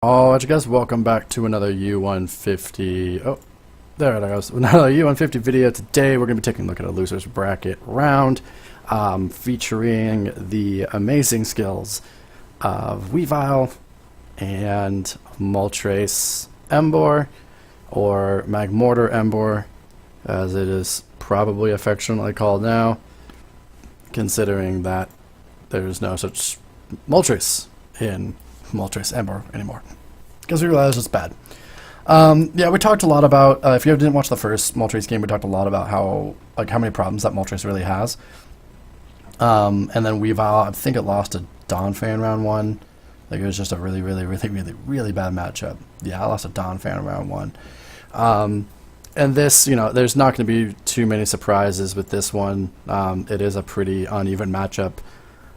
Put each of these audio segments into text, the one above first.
Alright guys, welcome back to another U150, oh, there it goes, another U150 video. Today we're going to be taking a look at a loser's bracket round, featuring the amazing skills of Weavile and Moltres Embor, or Magmortar Embor, as it is probably affectionately called now, considering that there's no such Moltres in Moltres Embor anymore, because we realized it's bad. Yeah, we talked a lot about, if you didn't watch the first Moltres game, we talked a lot about how many problems that Moltres really has. And then Weavile, I think it lost to Donphan round one. Like, it was just a really bad matchup. Yeah, I lost to Donphan round one. And this, there's not going to be too many surprises with this one. It is a pretty uneven matchup.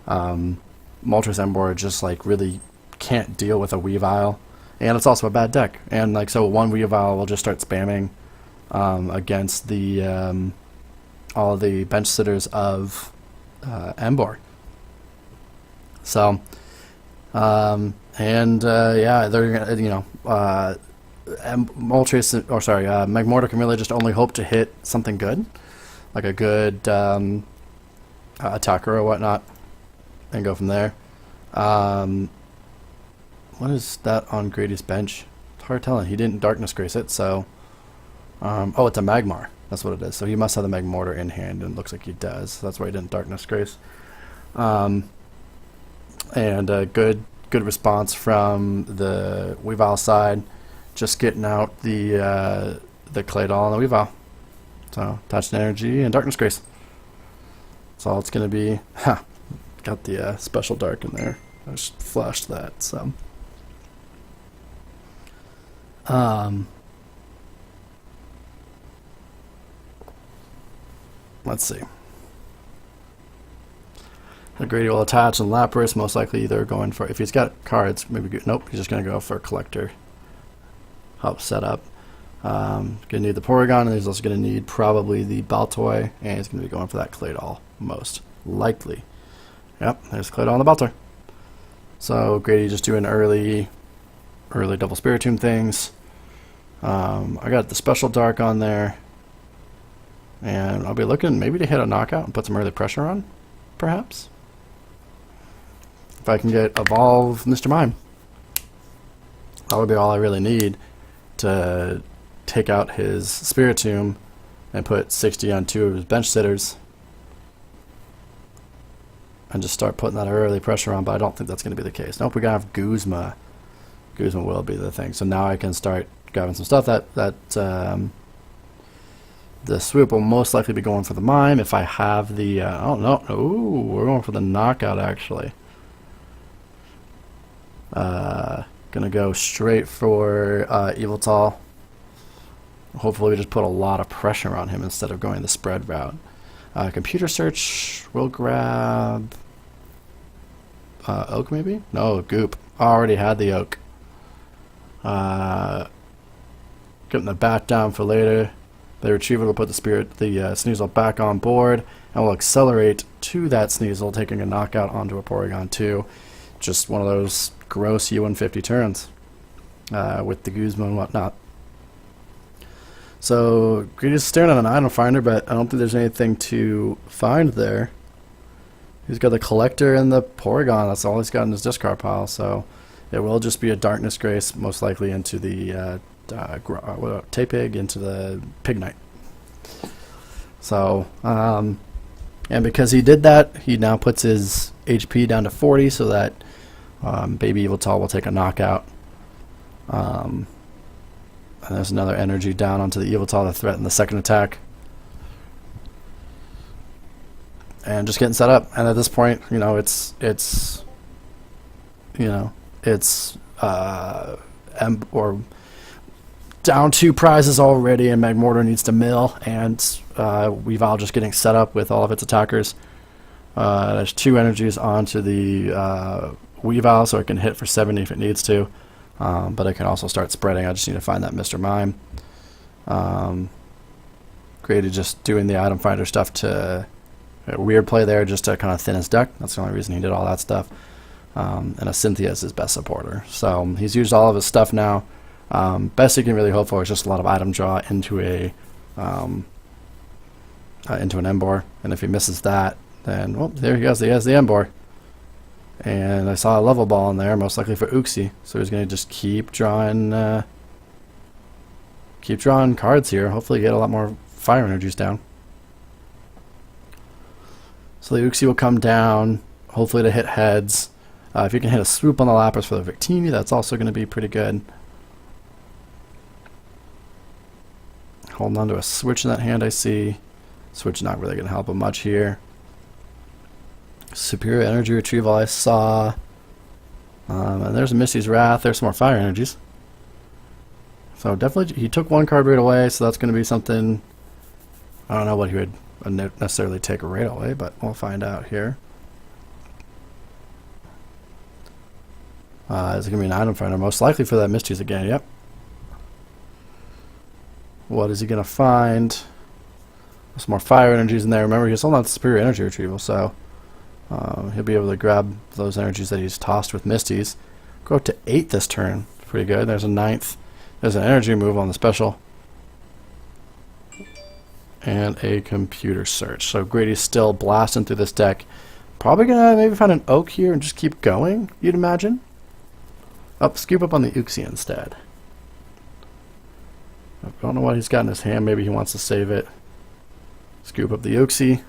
Moltres Embor just really can't deal with a Weavile, and it's also a bad deck, and so one Weavile will just start spamming against the all the bench sitters of Embor. So yeah, they're Moltres, or sorry, Magmortar can really just only hope to hit something good, like a good attacker or whatnot, and go from there. What is that on Grady's bench? It's hard telling. He didn't Darkness Grace it, so... oh, it's a Magmar. That's what it is. So he must have the Magmortar in hand, and it looks like he does. So that's why he didn't Darkness Grace. And a good response from the Weavile side. Just getting out the Claydol and the Weavile. So, Touched Energy and Darkness Grace. That's all it's going to be. Ha! Got the special dark in there. I just flashed that, so... let's see. Grady will attach and Lapras, most likely either going for, if he's got cards, maybe, nope, he's just going to go for a Collector. Help set up. Going to need the Porygon, and he's also going to need probably the Baltoy, and he's going to be going for that Claydol, most likely. Yep, there's Claydol and the Baltoy. So Grady just doing early double Spiritomb things. I got the special dark on there, and I'll be looking maybe to hit a knockout and put some early pressure on, perhaps. If I can get Evolve Mr. Mime, that would be all I really need to take out his Spiritomb and put 60 on two of his bench sitters, and just start putting that early pressure on, but I don't think that's going to be the case. Nope, we gotta have Guzma. Guzma will be the thing. So now I can start grabbing some stuff that the swoop will most likely be going for the Mime if I have the, oh no, ooh, we're going for the knockout actually. Gonna go straight for Yveltal. Hopefully we just put a lot of pressure on him instead of going the spread route. Computer search, we'll grab Oak maybe? No, Goop. Already had the Oak. Getting the bat down for later. The Retriever will put the Sneasel back on board, and will accelerate to that Sneasel, taking a knockout onto a Porygon 2. Just one of those gross U150 turns with the Guzma and whatnot. So, Greedy's staring at an item finder, but I don't think there's anything to find there. He's got the Collector and the Porygon. That's all he's got in his discard pile, so it will just be a Darkness Grace, most likely into the Tapig, into the Pignite. So, and because he did that, he now puts his HP down to 40, so that Baby Yveltal will take a knockout. And there's another energy down onto the Yveltal to threaten the second attack. And just getting set up. And at this point, or down 2 prizes already, and Magmortar needs to mill, and Weavile just getting set up with all of its attackers. There's 2 energies onto the Weavile, so it can hit for 70 if it needs to. But it can also start spreading. I just need to find that Mr. Mime. Grady just doing the item finder stuff to... A weird play there just to kind of thin his deck. That's the only reason he did all that stuff. and a Cynthia is his best supporter. So he's used all of his stuff now. Best he can really hope for is just a lot of item draw into a into an Embor, and if he misses that, then well, there he goes. He has the Embor, and I saw a level ball in there, most likely for Uxie. So he's going to just keep drawing cards here. Hopefully, get a lot more fire energies down. So the Uxie will come down, hopefully to hit heads. If you can hit a swoop on the Lapras for the Victini, that's also going to be pretty good. Holding on to a switch in that hand, I see. Switch not really going to help him much here. Superior energy retrieval I saw. And there's a Misty's Wrath. There's some more fire energies. So definitely, he took one card right away, so that's going to be something. I don't know what he would necessarily take right away, but we'll find out here. Is it going to be an item finder? Most likely for that Misty's again, yep. What is he going to find? Some more fire energies in there. Remember, he's holding on to superior energy retrieval, so he'll be able to grab those energies that he's tossed with Misty's. Go up to 8 this turn. Pretty good. There's a 9th. There's an energy move on the special. And a computer search. So Grady's still blasting through this deck. Probably going to maybe find an Oak here and just keep going, you'd imagine. Scoop up on the Uxie instead. I don't know what he's got in his hand. Maybe he wants to save it. Scoop up the Uxie.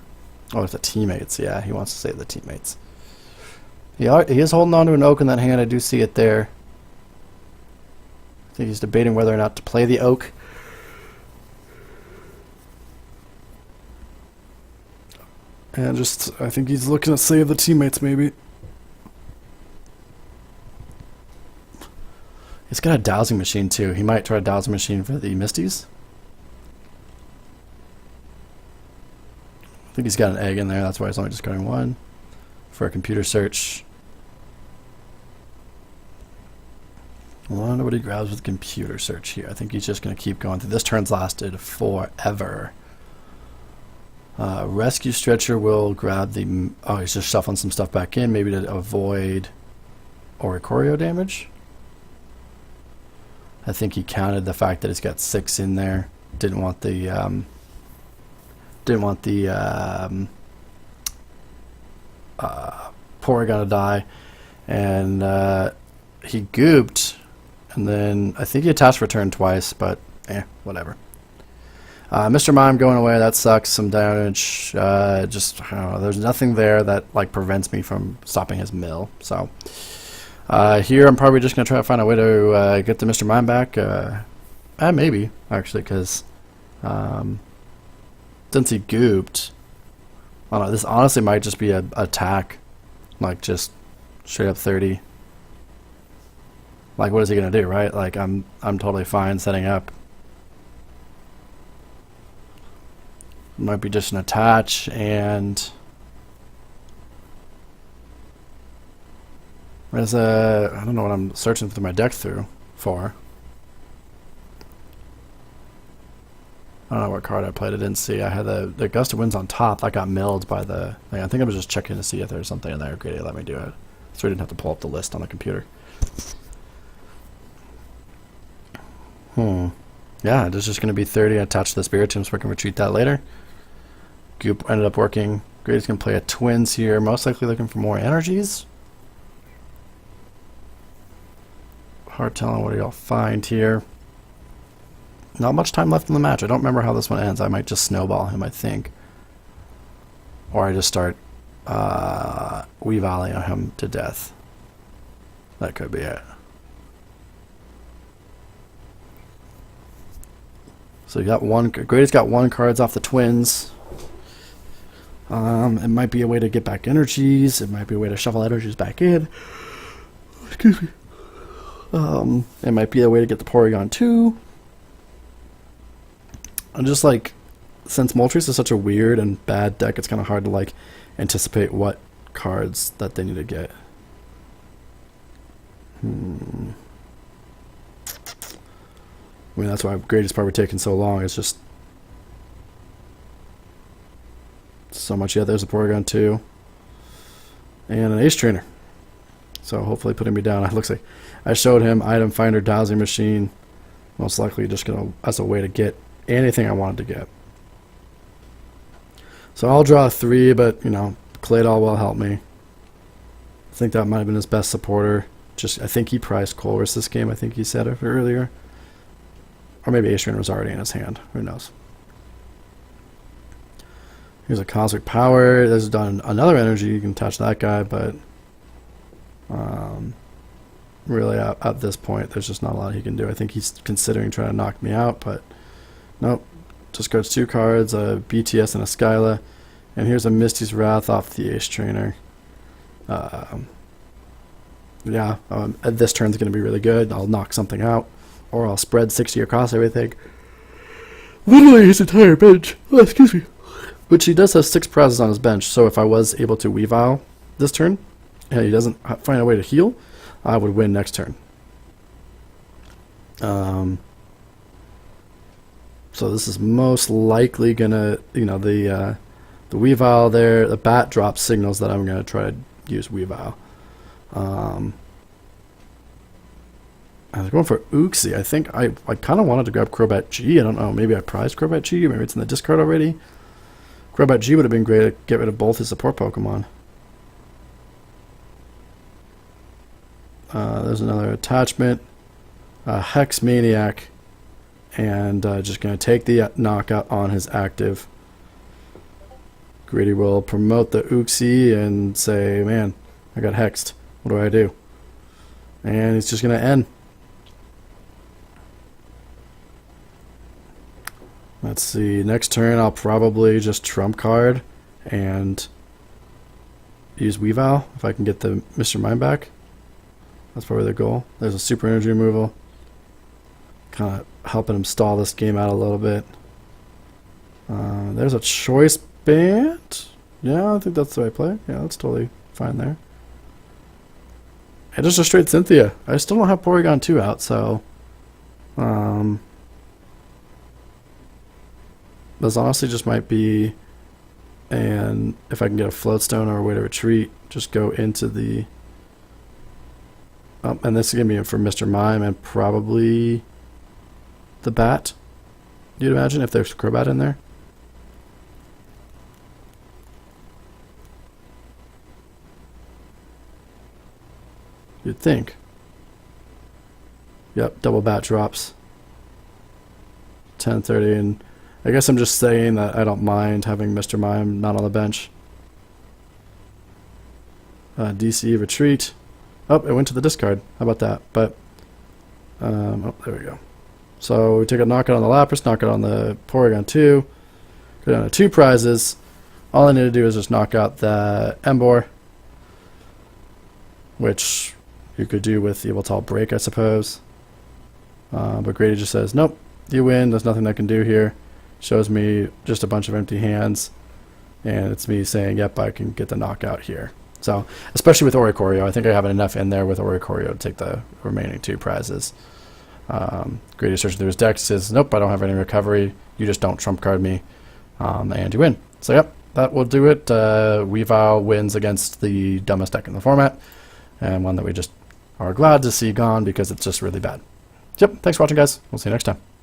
Oh, it's the teammates. Yeah, he wants to save the teammates. He is holding on to an Oak in that hand. I do see it there. I think he's debating whether or not to play the Oak. And I think he's looking to save the teammates, maybe. He's got a dowsing machine, too. He might try a dowsing machine for the Misties. I think he's got an egg in there. That's why he's only just going 1 for a computer search. I wonder what he grabs with computer search here. I think he's just going to keep going through. This turn's lasted forever. Rescue Stretcher will grab the... Oh, he's just shuffling some stuff back in, maybe to avoid Oricorio damage. I think he counted the fact that he's got 6 in there. Didn't want the Porygon to die, and he gooped, and then I think he attached return twice, but whatever. Mr. Mime going away, that sucks. Some damage. Just I don't know, there's nothing there that like prevents me from stopping his mill. So here I'm probably just gonna try to find a way to get the Mr. Mime back. Maybe actually, because since he gooped, I don't know. This honestly might just be an attack, like just straight up 30. Like, what is he gonna do, right? Like, I'm totally fine setting up. Might be just an attach, and there's a, I don't know what I'm searching through my deck for. I don't know what card I played. I didn't see. I had the Gust of Winds on top. That got milled by the thing. I think I was just checking to see if there's something in there. Great, let me do it. So I didn't have to pull up the list on the computer. Yeah, this is just going to be 30 attached to the Spiritomb, so we can retreat that later. Goop ended up working. Grady's going to play a Twins here, most likely looking for more energies. Hard telling what y'all find here. Not much time left in the match. I don't remember how this one ends. I might just snowball him, I think. Or I just start Weaviling him to death. That could be it. So you got one. Grady's got 1 cards off the Twins. It might be a way to get back energies. It might be a way to shuffle energies back in. Excuse me. It might be a way to get the Porygon too. I'm just like, since Moltres is such a weird and bad deck, it's kind of hard to like anticipate what cards that they need to get. I mean, that's why Grady's probably taking so long. It's just so much. Yeah, there's a Porygon too. And an Ace Trainer. So hopefully putting me down. It looks like I showed him item finder dowsing machine. Most likely just gonna as a way to get anything I wanted to get. So I'll draw 3, but you know, Claydol will help me. I think that might have been his best supporter. Just I think he priced Colress this game. I think he said it earlier. Or maybe Astrian was already in his hand. Who knows? Here's a Cosmic Power. This has done another energy. You can touch that guy, but really at this point, there's just not a lot he can do. I think he's considering trying to knock me out, but nope. Discards 2 cards, a BTS and a Skyla. And here's a Misty's Wrath off the Ace Trainer. This turn's going to be really good. I'll knock something out, or I'll spread 60 across everything. Literally his entire bench. Oh, excuse me. Which he does have 6 prizes on his bench, so if I was able to Weavile this turn, and he doesn't find a way to heal, I would win next turn. So this is most likely gonna, you know, the Weavile there, the bat drop signals that I'm gonna try to use Weavile. I was going for Uxie. I think I kind of wanted to grab Crobat G. I don't know. Maybe I prized Crobat G. Maybe it's in the discard already. Crobat G would have been great to get rid of both his support Pokemon. There's another attachment. Hex Maniac. And just going to take the knockout on his active. Greedy will promote the Uxie and say, man, I got hexed. What do I do? And he's just going to end. Let's see. Next turn, I'll probably just trump card and use Weavile if I can get the Mr. Mime back. That's probably the goal. There's a super energy removal. Kind of helping him stall this game out a little bit. There's a choice band. Yeah, I think that's the right play. Yeah, that's totally fine there. And just a straight Cynthia. I still don't have Porygon 2 out, so this honestly just might be, and if I can get a Floatstone or a way to retreat, just go into the and this is going to be for Mr. Mime and probably the bat. You'd imagine if there's Crobat in there. You'd think. Yep, double bat drops. 10:30, and I guess I'm just saying that I don't mind having Mr. Mime not on the bench. DC retreat. Oh, it went to the discard. How about that? But oh, there we go. So we take a knockout on the Lapras, knockout on the Porygon 2, go down to 2 prizes. All I need to do is just knock out the Emboar, which you could do with the Yveltal Break, I suppose. But Grady just says, nope, you win. There's nothing I can do here. Shows me just a bunch of empty hands, and it's me saying, yep, I can get the knockout here. So, especially with Oricorio, I think I have enough in there with Oricorio to take the remaining 2 prizes. Grady searches through his deck, says, nope, I don't have any recovery. You just don't trump card me, and you win. So, yep, that will do it. Weavile wins against the dumbest deck in the format, and one that we just are glad to see gone because it's just really bad. Yep, thanks for watching, guys. We'll see you next time.